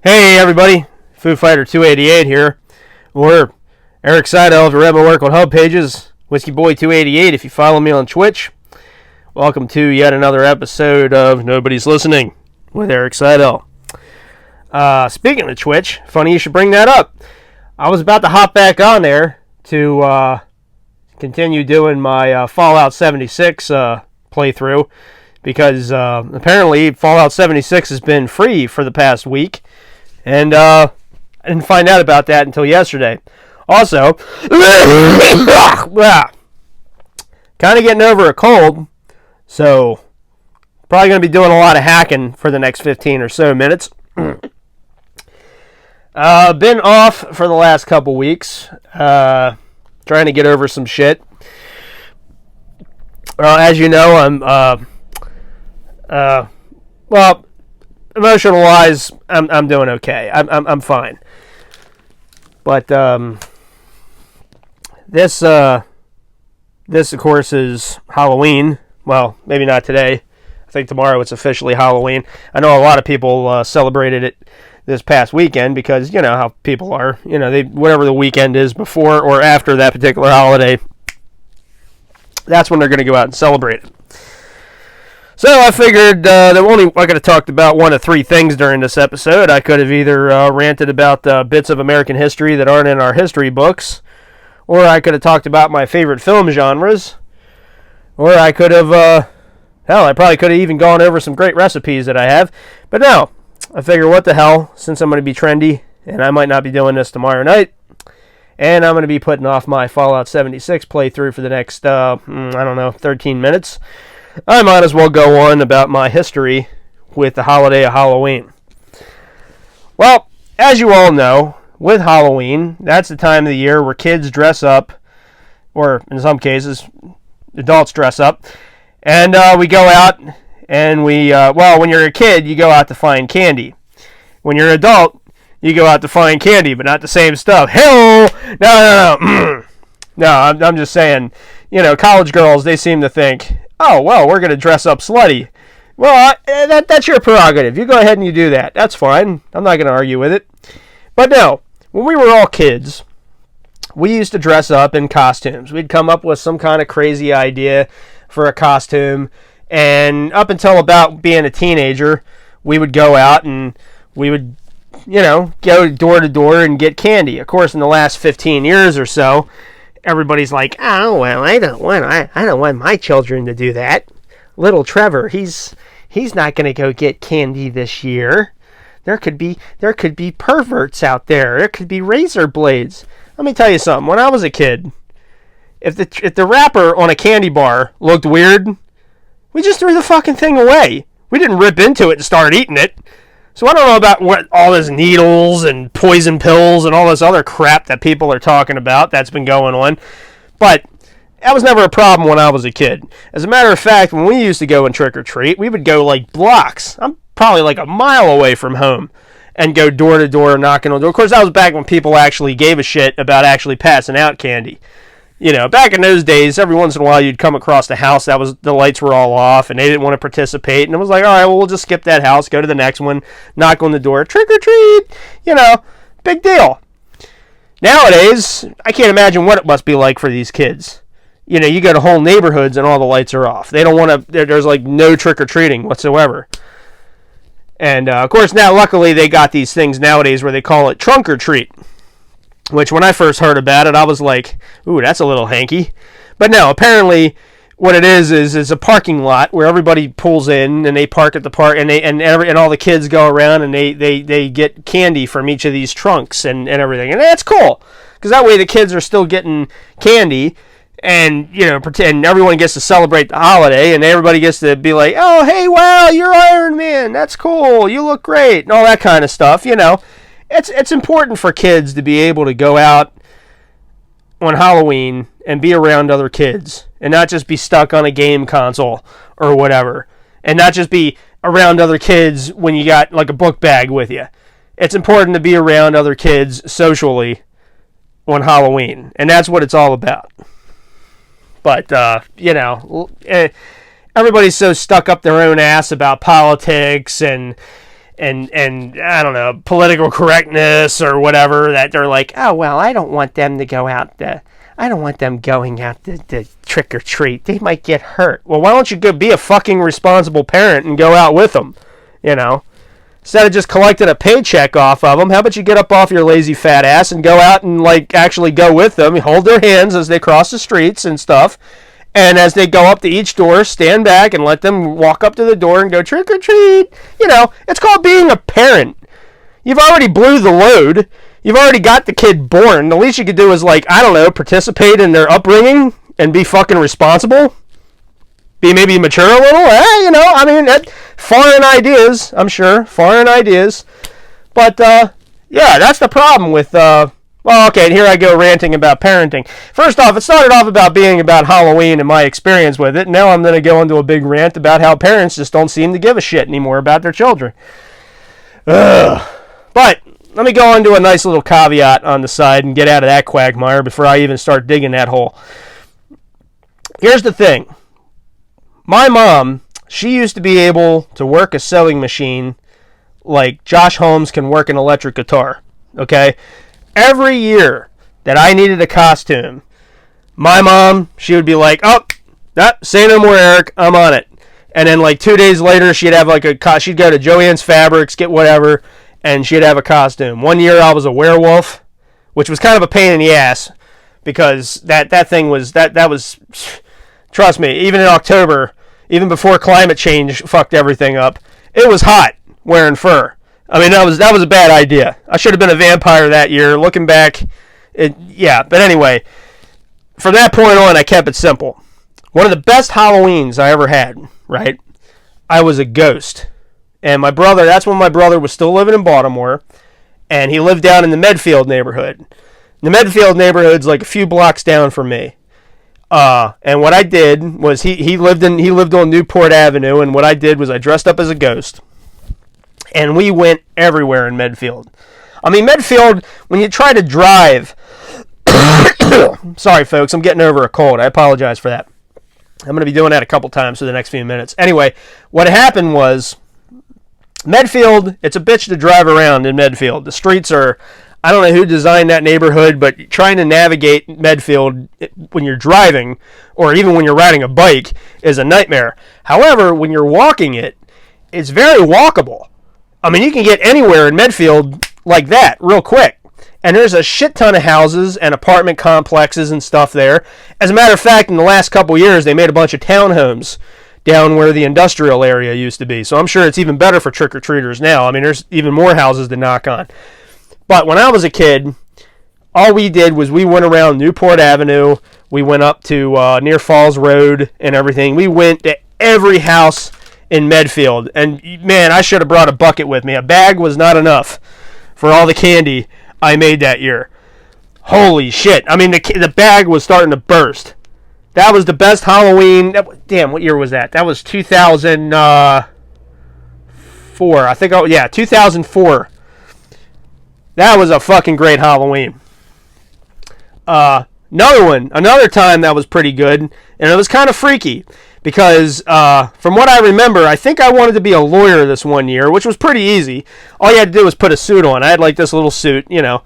Hey everybody, Foo Fighter 288 here. We're Eric Seidel of the Rebel Work on Hub Pages, Whiskey Boy 288 if you follow me on Twitch. Welcome to yet another episode of Nobody's Listening with Eric Seidel. Speaking of Twitch, funny you should bring that up. I was about to hop back on there to continue doing my Fallout 76 playthrough because apparently Fallout 76 has been free for the past week. And I didn't find out about that until yesterday. Also, kind of getting over a cold, so probably going to be doing a lot of hacking for the next 15 or so minutes. Been off for the last couple weeks, trying to get over some shit. As you know, emotional wise, I'm doing okay. I'm fine. But this of course is Halloween. Well, maybe not today. I think tomorrow it's officially Halloween. I know a lot of people celebrated it this past weekend because you know how people are. You know, they whatever the weekend is before or after that particular holiday, that's when they're going to go out and celebrate it. So I figured that I could have talked about one of three things during this episode. I could have either ranted about bits of American history that aren't in our history books, or I could have talked about my favorite film genres, or I could have, I probably could have even gone over some great recipes that I have. But no, I figure what the hell, since I'm going to be trendy, and I might not be doing this tomorrow night, and I'm going to be putting off my Fallout 76 playthrough for the next, 13 minutes. I might as well go on about my history with the holiday of Halloween. Well, as you all know, with Halloween, that's the time of the year where kids dress up, or in some cases, adults dress up, and we go out and when you're a kid, you go out to find candy. When you're an adult, you go out to find candy, but not the same stuff. Hell, no. No, I'm just saying, you know, college girls, they seem to think, oh, well, we're going to dress up slutty. Well, that's your prerogative. You go ahead and you do that. That's fine. I'm not going to argue with it. But no, when we were all kids, we used to dress up in costumes. We'd come up with some kind of crazy idea for a costume. And up until about being a teenager, we would go out and we would, go door to door and get candy. Of course, in the last 15 years or so, everybody's like, oh, well, I don't want my children to do that. Little Trevor, he's not going to go get candy this year. There could be perverts out there. There could be razor blades. Let me tell you something. When I was a kid, if the wrapper on a candy bar looked weird, we just threw the fucking thing away. We didn't rip into it and start eating it. So I don't know about what all this needles and poison pills and all this other crap that people are talking about that's been going on. But that was never a problem when I was a kid. As a matter of fact, when we used to go and trick-or-treat, we would go like blocks. I'm probably like a mile away from home and go door to door knocking on door. Of course, that was back when people actually gave a shit about actually passing out candy. You know, back in those days, every once in a while you'd come across the house the lights were all off and they didn't want to participate. And it was like, all right, well, we'll just skip that house, go to the next one, knock on the door, trick or treat, big deal. Nowadays, I can't imagine what it must be like for these kids. You know, you go to whole neighborhoods and all the lights are off. They don't want to, there's like no trick or treating whatsoever. And of course, now luckily they got these things nowadays where they call it trunk or treat. Which, when I first heard about it, I was like, ooh, that's a little hanky. But no, apparently what it is a parking lot where everybody pulls in and they park at the park and all the kids go around and they get candy from each of these trunks and everything. And that's cool, because that way the kids are still getting candy and, pretend everyone gets to celebrate the holiday and everybody gets to be like, oh, hey, wow, you're Iron Man. That's cool. You look great. And all that kind of stuff, It's important for kids to be able to go out on Halloween and be around other kids and not just be stuck on a game console or whatever, and not just be around other kids when you got like a book bag with you. It's important to be around other kids socially on Halloween, and that's what it's all about. But, everybody's so stuck up their own ass about politics and and I don't know, political correctness or whatever, that they're like, oh, well, I don't want them to go out I don't want them going out to trick or treat. They might get hurt. Well, why don't you go be a fucking responsible parent and go out with them, you know? Instead of just collecting a paycheck off of them, how about you get up off your lazy fat ass and go out and, like, actually go with them, hold their hands as they cross the streets and stuff, and as they go up to each door, stand back and let them walk up to the door and go trick or treat. You know, it's called being a parent. You've already blew the load. You've already got the kid born. The least you could do is, like, I don't know, participate in their upbringing and be fucking responsible. Be maybe mature a little. You know, I mean, foreign ideas, I'm sure. Foreign ideas. But, yeah, that's the problem with, well, okay, here I go ranting about parenting. First off, it started off about being about Halloween and my experience with it. Now I'm going to go into a big rant about how parents just don't seem to give a shit anymore about their children. Ugh. But let me go into a nice little caveat on the side and get out of that quagmire before I even start digging that hole. Here's the thing. My mom, she used to be able to work a sewing machine like Josh Holmes can work an electric guitar. Okay? Every year that I needed a costume, my mom, she would be like, oh, say no more, Eric, I'm on it. And then like 2 days later, she'd have like she'd go to Joann's Fabrics, get whatever, and she'd have a costume. One year I was a werewolf, which was kind of a pain in the ass, because that thing was, that was, trust me, even in October, even before climate change fucked everything up, it was hot wearing fur. I mean, that was a bad idea. I should have been a vampire that year. Looking back, yeah. But anyway, from that point on, I kept it simple. One of the best Halloweens I ever had, right? I was a ghost. And my brother, that's when my brother was still living in Baltimore, and he lived down in the Medfield neighborhood. The Medfield neighborhood's like a few blocks down from me. And what I did was he lived on Newport Avenue, and what I did was I dressed up as a ghost. And we went everywhere in Medfield. I mean, Medfield, when you try to drive... Sorry, folks, I'm getting over a cold. I apologize for that. I'm going to be doing that a couple times for the next few minutes. Anyway, what happened was, Medfield, it's a bitch to drive around in Medfield. The streets are... I don't know who designed that neighborhood, but trying to navigate Medfield when you're driving, or even when you're riding a bike, is a nightmare. However, when you're walking it, it's very walkable. I mean, you can get anywhere in Medfield like that real quick. And there's a shit ton of houses and apartment complexes and stuff there. As a matter of fact, in the last couple years, they made a bunch of townhomes down where the industrial area used to be. So I'm sure it's even better for trick-or-treaters now. I mean, there's even more houses to knock on. But when I was a kid, all we did was we went around Newport Avenue. We went up to near Falls Road and everything. We went to every house in Medfield. And, man, I should have brought a bucket with me. A bag was not enough for all the candy I made that year. Holy shit. I mean, the bag was starting to burst. That was the best Halloween. Damn, what year was that? That was 2004. I think, 2004. That was a fucking great Halloween. Another time that was pretty good, and it was kind of freaky, because from what I remember, I think I wanted to be a lawyer this one year, which was pretty easy. All you had to do was put a suit on. I had like this little suit, you know.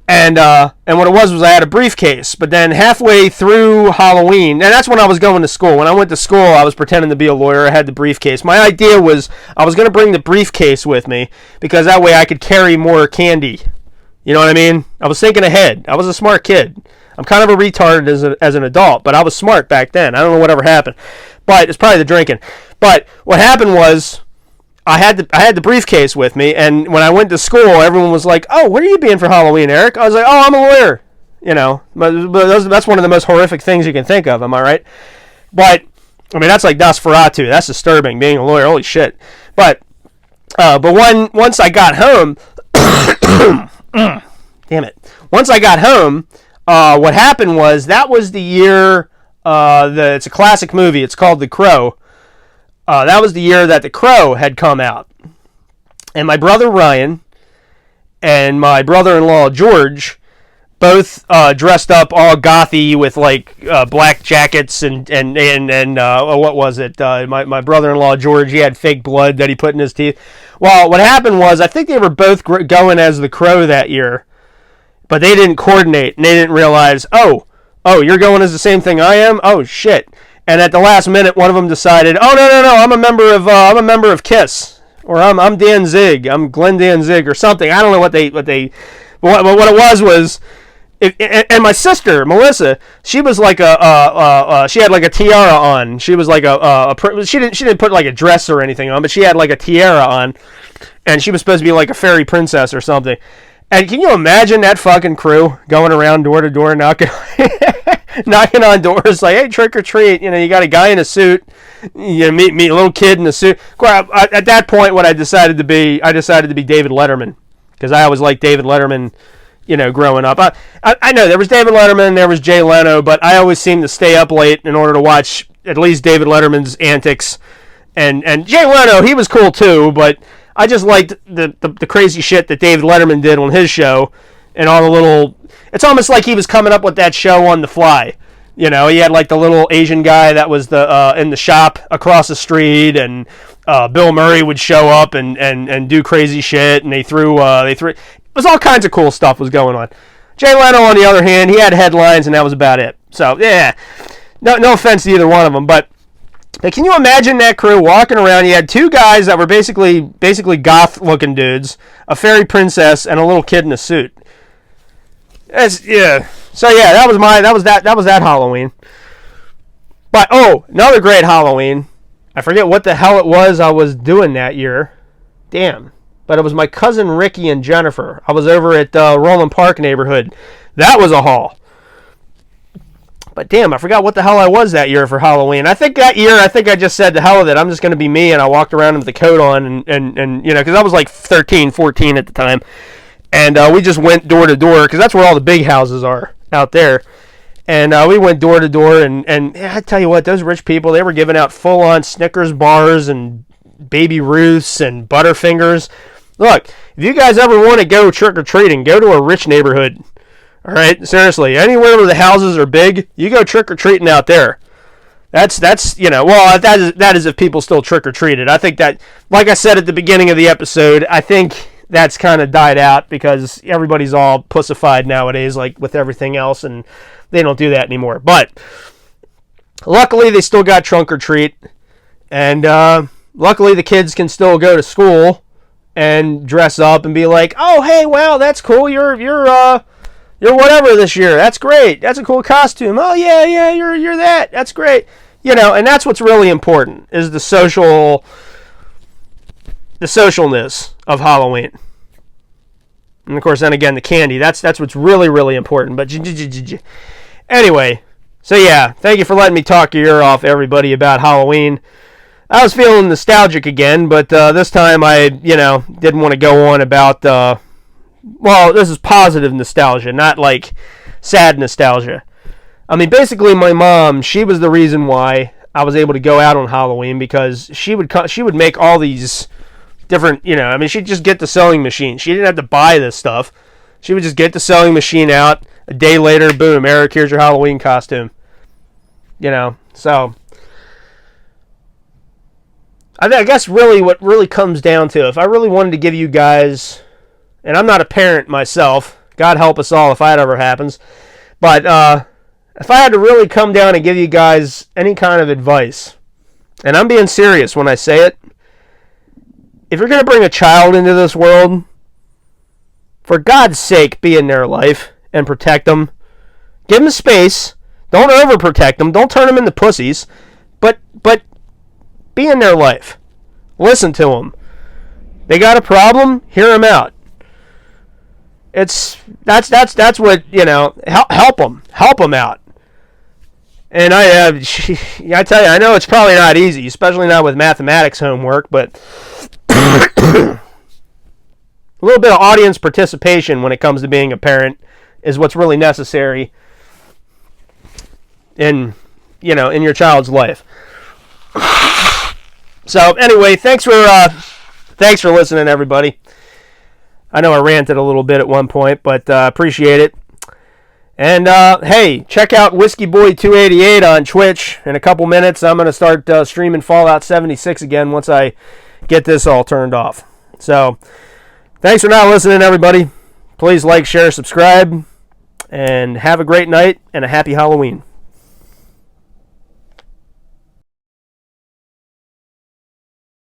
And what it was I had a briefcase. But then halfway through Halloween, and that's when I was going to school. When I went to school, I was pretending to be a lawyer. I had the briefcase. My idea was I was going to bring the briefcase with me, because that way I could carry more candy. You know what I mean? I was thinking ahead. I was a smart kid. I'm kind of a retard as an adult, but I was smart back then. I don't know whatever happened. But it's probably the drinking. But what happened was, I had the briefcase with me, and when I went to school, everyone was like, "Oh, what are you being for Halloween, Eric?" I was like, "Oh, I'm a lawyer." You know, but that's one of the most horrific things you can think of. Am I right? But I mean, that's like Nosferatu. That's disturbing, being a lawyer. Holy shit! But once I got home, damn it. Once I got home, what happened was, that was the year. It's a classic movie. It's called The Crow. That was the year that The Crow had come out. And my brother Ryan and my brother-in-law George both dressed up all gothy with like black jackets and what was it? My brother-in-law George, he had fake blood that he put in his teeth. Well, what happened was I think they were both going as the Crow that year, but they didn't coordinate and they didn't realize. Oh, you're going as the same thing I am. Oh shit! And at the last minute, one of them decided, oh no, I'm a member of Kiss, or I'm Dan Zig, I'm Glenn Danzig or something. I don't know what it was. And my sister Melissa, she was like she had like a tiara on. She was like she didn't put like a dress or anything on, but she had like a tiara on, and she was supposed to be like a fairy princess or something. And can you imagine that fucking crew going around door to door knocking on doors like, hey, trick or treat? You know, you got a guy in a suit, you meet a little kid in a suit. At that point, what I decided to be David Letterman, because I always liked David Letterman. You know, growing up, I know there was David Letterman, there was Jay Leno, but I always seemed to stay up late in order to watch at least David Letterman's antics, and Jay Leno, he was cool too, but I just liked the crazy shit that David Letterman did on his show, and all the little. It's almost like he was coming up with that show on the fly. You know, he had like the little Asian guy that was in the shop across the street, and Bill Murray would show up and do crazy shit, and they threw. It was all kinds of cool stuff was going on. Jay Leno, on the other hand, he had headlines, and that was about it. So, yeah, no offense to either one of them, but can you imagine that crew walking around? You had two guys that were basically goth-looking dudes, a fairy princess, and a little kid in a suit. Yeah. So yeah, that was that Halloween. But another great Halloween. I forget what the hell it was I was doing that year. Damn. But it was my cousin Ricky and Jennifer. I was over at Roland Park neighborhood. That was a haul. But damn, I forgot what the hell I was that year for Halloween. I think that year, I just said, the hell with it, I'm just going to be me, and I walked around with the coat on, and you know, because I was like 13, 14 at the time. And we just went door to door, because that's where all the big houses are, out there. And we went door to door, and yeah, I tell you what, those rich people, they were giving out full-on Snickers bars and Baby Ruths and Butterfingers. Look, if you guys ever want to go trick-or-treating, go to a rich neighborhood. All right? Seriously, anywhere where the houses are big, you go trick-or-treating out there. That's you know, well, that is if people still trick-or-treated. I think that, like I said at the beginning of the episode, I think that's kind of died out because everybody's all pussified nowadays, like with everything else, and they don't do that anymore. But luckily, they still got trunk-or-treat, and luckily the kids can still go to school and dress up and be like, oh, hey, wow, that's cool. You're whatever this year. That's great. That's a cool costume. Oh, yeah, you're that. That's great. You know, and that's what's really important is the socialness of Halloween. And, of course, then again, the candy. That's what's really, really important. But anyway, so, yeah, thank you for letting me talk your ear off, everybody, about Halloween. I was feeling nostalgic again, but this time I, didn't want to go on about, this is positive nostalgia, not like sad nostalgia. I mean, basically my mom, she was the reason why I was able to go out on Halloween, because she would make all these different, she'd just get the sewing machine. She didn't have to buy this stuff. She would just get the sewing machine out. A day later, boom, Eric, here's your Halloween costume. So I guess really what really comes down to, if I really wanted to give you guys, and I'm not a parent myself, God help us all if that ever happens, but if I had to really come down and give you guys any kind of advice, and I'm being serious when I say it, if you're going to bring a child into this world, for God's sake, be in their life and protect them. Give them space. Don't overprotect them. Don't turn them into pussies. But be in their life. Listen to them. They got a problem? Hear them out. That's what, help them. Help them out. And I tell you, I know it's probably not easy, especially not with mathematics homework, but a little bit of audience participation when it comes to being a parent is what's really necessary in your child's life. So anyway, thanks for listening, everybody. I know I ranted a little bit at one point, but appreciate it. And hey, check out Whiskey Boy 288 on Twitch. In a couple minutes, I'm going to start streaming Fallout 76 again once I get this all turned off. So, thanks for not listening, everybody. Please like, share, subscribe, and have a great night and a happy Halloween.